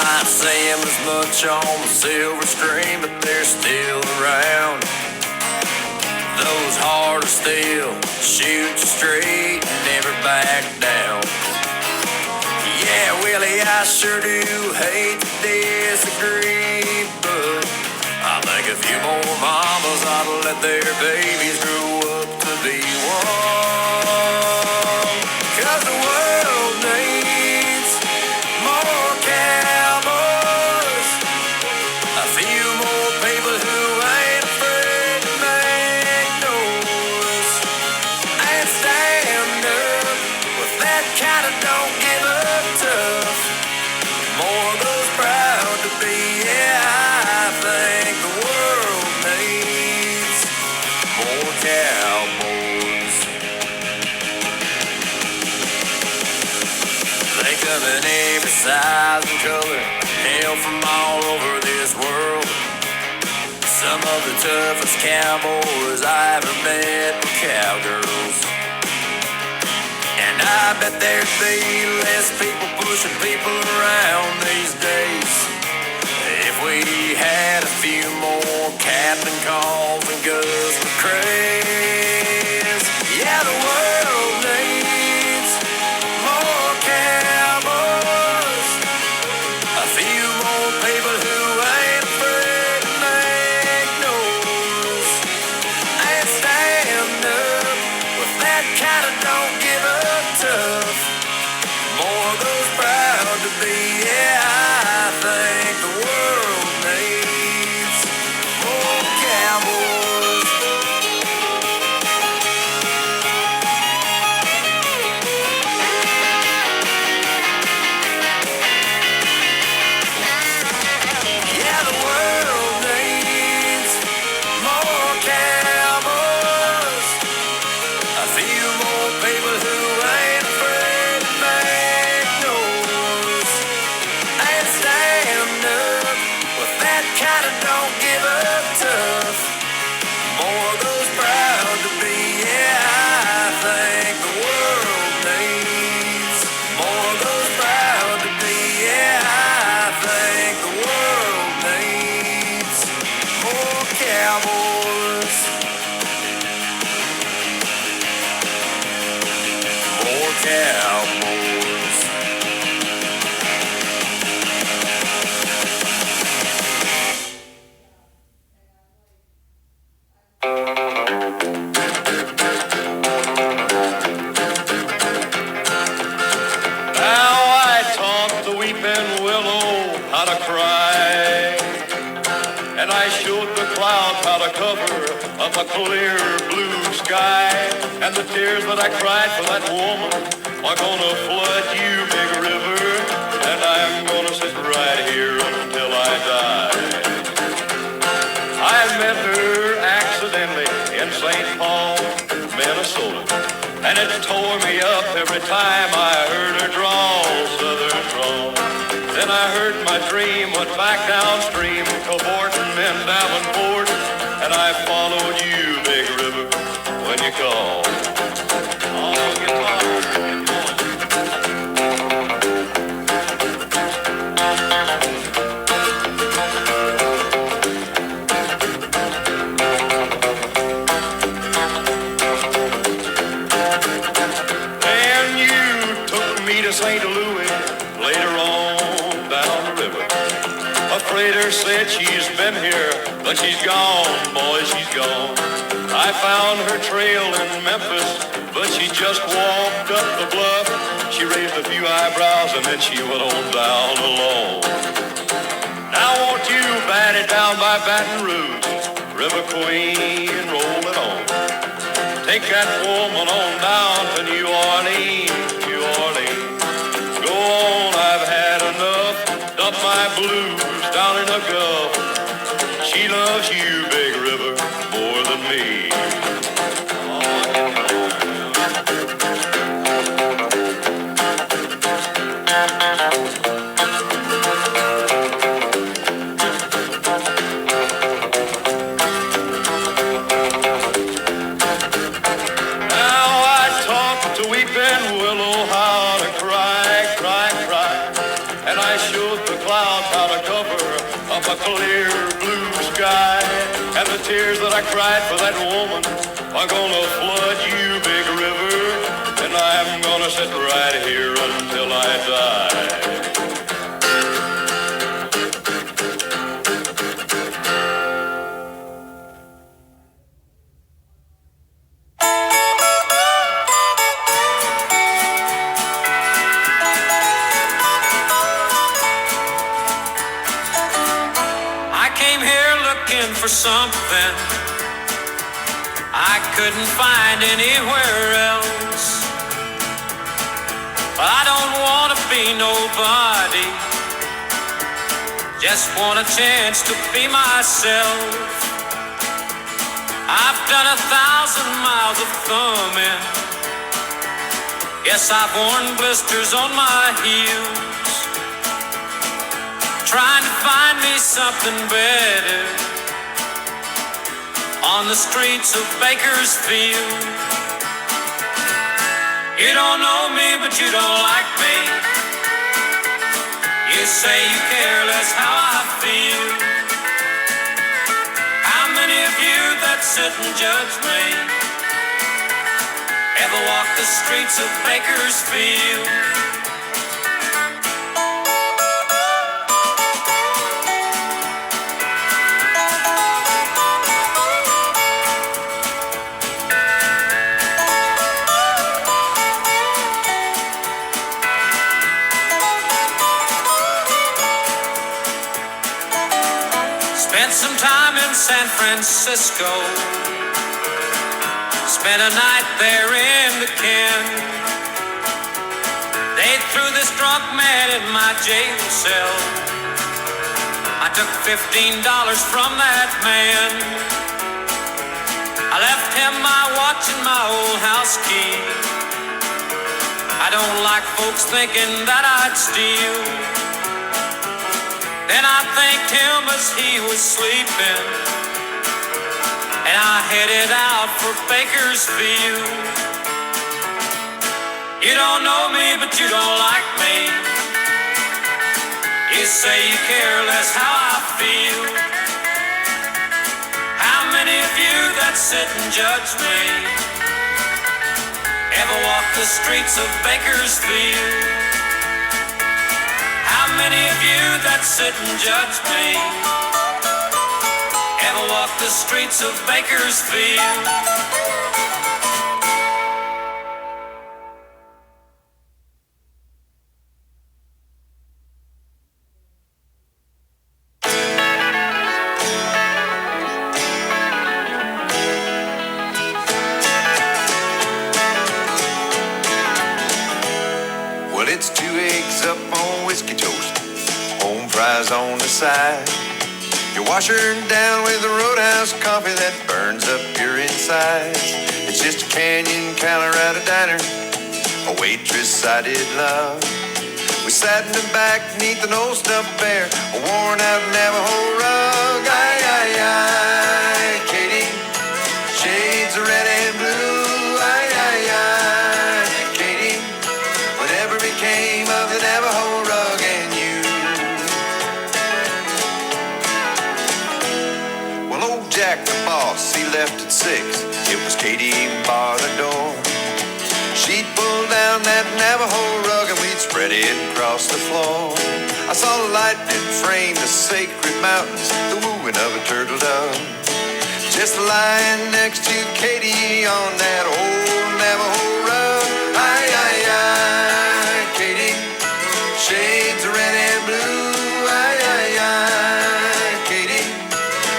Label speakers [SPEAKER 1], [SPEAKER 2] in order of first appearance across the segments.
[SPEAKER 1] not see them as much on the silver stream, but they're still around. Those hard as steel, shoot you straight and never back down. Yeah, Willie, I sure do hate to disagree, but I think a few more mamas ought to let their babies grow up to be one. 'Cause the world needs more cowboys, a few more people who ain't afraid to make noise and stand up with that kind of don't give up tough. More of those proud to be, yeah, I think the world needs more cowboys. They come in every size and color, hail from all over this world. Some of the toughest cowboys I ever met were cowgirls. And I bet there'd be less people pushing people around these days if we had a few more Captain Calls and Gus McCrae's. Yeah, the world needs more cowboys, a few more people who ain't afraid to make noise and stand up with that kind of don't give up tough. More of those proud to be, yeah, I think the world needs more cowboys. Yeah, the world needs more cowboys, a few more people who ain't afraid to make noise and stand up with that kind of don't give up tough. More of those proud to be, yeah, I think the world needs more of those proud to be, yeah, I think the world needs more cowboys. More cowboys.
[SPEAKER 2] Now I taught the weeping willow how to cry, and I showed the clouds how to cover up a clear blue sky. And the tears that I cried for that woman are gonna flood you, big river, and I'm gonna sit right here until I die. I met her accidentally in St. Paul, Minnesota, and it tore me up every time I heard her drawl, southern drawl. Then I heard my dream went back downstream, cavorting in Davenport, and I followed you, big river, when you called. Oh, guitar, get going. Then you took me to St. Louis later on down the river. A freighter said she's been here, but she's gone, boy, she's gone. I found her trail in Memphis, but she just walked up the bluff. She raised a few eyebrows and then she went on down alone. Now won't you bat it down by Baton Rouge, River Queen, roll it on. Take that woman on down to New Orleans, New Orleans. Go on, I've had enough. Dump my blues down in the Gulf. She loves you, big river, more than me. Willow how to cry, cry, cry, and I showed the clouds a clear blue sky. And the tears that I cried for that woman are gonna flood you, big river. And I'm gonna sit right here until I die.
[SPEAKER 1] For something I couldn't find anywhere else. But I don't want to be nobody, just want a chance to be myself. I've done 1,000 miles of thumbing, yes, I've worn blisters on my heels, trying to find me something better on the streets of Bakersfield. You don't know me, but you don't like me. You say you care less how I feel. How many of you that sit and judge me ever walk the streets of Bakersfield? Spent some time in San Francisco, spent a night there in the Ken. They threw this drunk man in my jail cell. I took $15 from that man. I left him my watch and my old house key. I don't like folks thinking that I'd steal. Then I thanked him as he was sleeping, and I headed out for Bakersfield. You don't know me, but you don't like me. You say you care less how I feel. How many of you that sit and judge me ever walk the streets of Bakersfield? How many of you that sit and judge me ever walk the streets of Bakersfield?
[SPEAKER 3] Well, it's 2 eggs up on whiskey toast, home fries on the side. You wash her down with a roadhouse coffee that burns up your insides. It's just a Canyon, Colorado diner, a waitress I did love. We sat in the back neath an old stuffed bear, a worn out Navajo rug. Aye, aye, aye, Katie, shades of red and blue. Aye, aye, aye, Katie, whatever became of the Navajo rug and you? Well, old Jack the boss, he left at 6. It was Katie bar the door. She'd pull down that Navajo rug and we'd spread it across the floor. I saw the light that framed the sacred mountains, the wooing of a turtle dove. Just lying next to Katie on that old Navajo rug. Aye, aye, aye, Katie, shades of red and blue. Aye, aye, aye, Katie,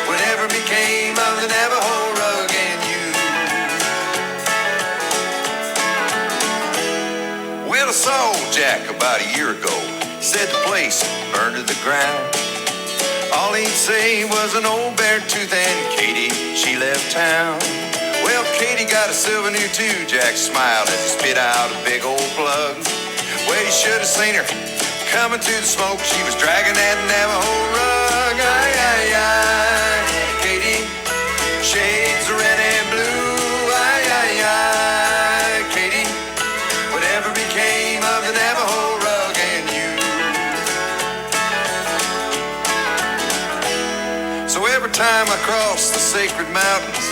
[SPEAKER 3] whatever became of the Navajo rug and you? Well, I saw Jack about a year ago. Said the place burned to the ground. All he'd say was an old bare tooth and Katie, she left town. Well, Katie got a silver new too, Jack smiled as he spit out a big old plug. Well, you should have seen her coming through the smoke. She was dragging that Navajo rug. Aye, aye, aye, Katie, shades of red and blue. Aye, aye, aye, Katie, whatever became of the Navajo rug and you? across the sacred mountains,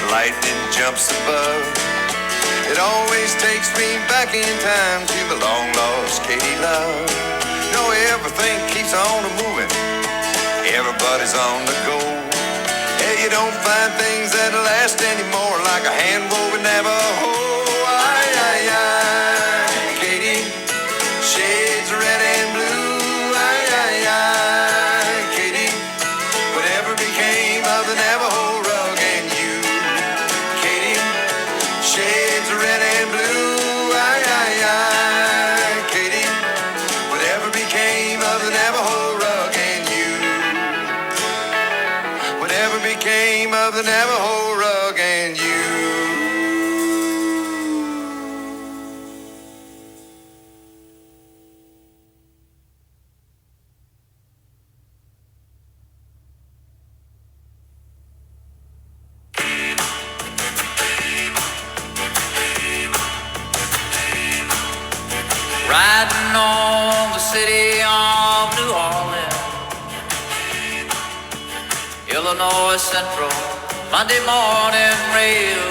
[SPEAKER 3] lightning jumps above. It always takes me back in time to the long lost Katie love. No, everything keeps on moving, everybody's on the go. Hey, you don't find things that last anymore like a hand-woven Navajo. Ay, ay, ay, Katie, shades of red and blue. Ay, ay, ay, Katie, whatever became of the Navajo rug and you. Katie, shades of red and blue. Ay, ay, ay, Katie, whatever became of the Navajo rug and you. Whatever became of the Navajo rug and you.
[SPEAKER 1] Riding on the city of New Orleans, Illinois Central, Monday morning rail.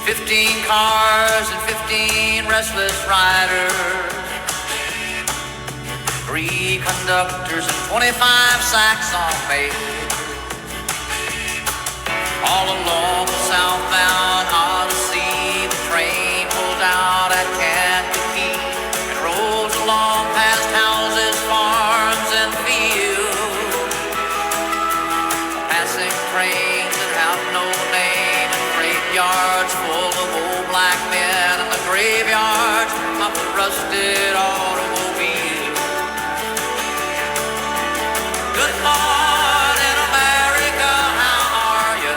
[SPEAKER 1] 15 cars and 15 restless riders, 3 conductors and 25 sacks on mail. All along the southbound Odyssey, the train pulls out at Kankakee and rolls along past houses, farms, and fields. Passing trains that have no name and freight yards full of old black men and the graveyards of the rusted automobile. Good morning, America, how are you?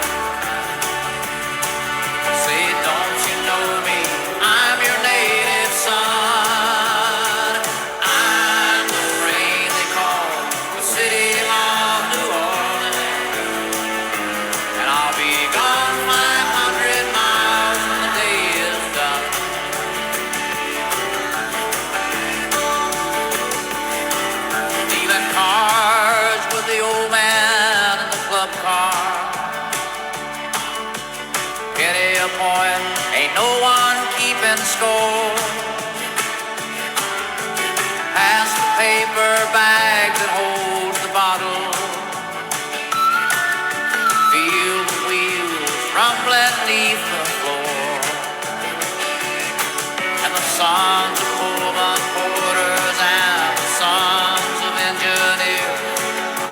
[SPEAKER 1] Say, don't you know me? I'm your native son. I'm the train they call the city of New Orleans, and I'll be gone 500 miles when the day is done. Stealing cars with the old man in the club car. Penny a point, ain't no one keeping score. Pass the paper bag that holds the bottle. Feel the wheels rumbling beneath the floor, and the songs of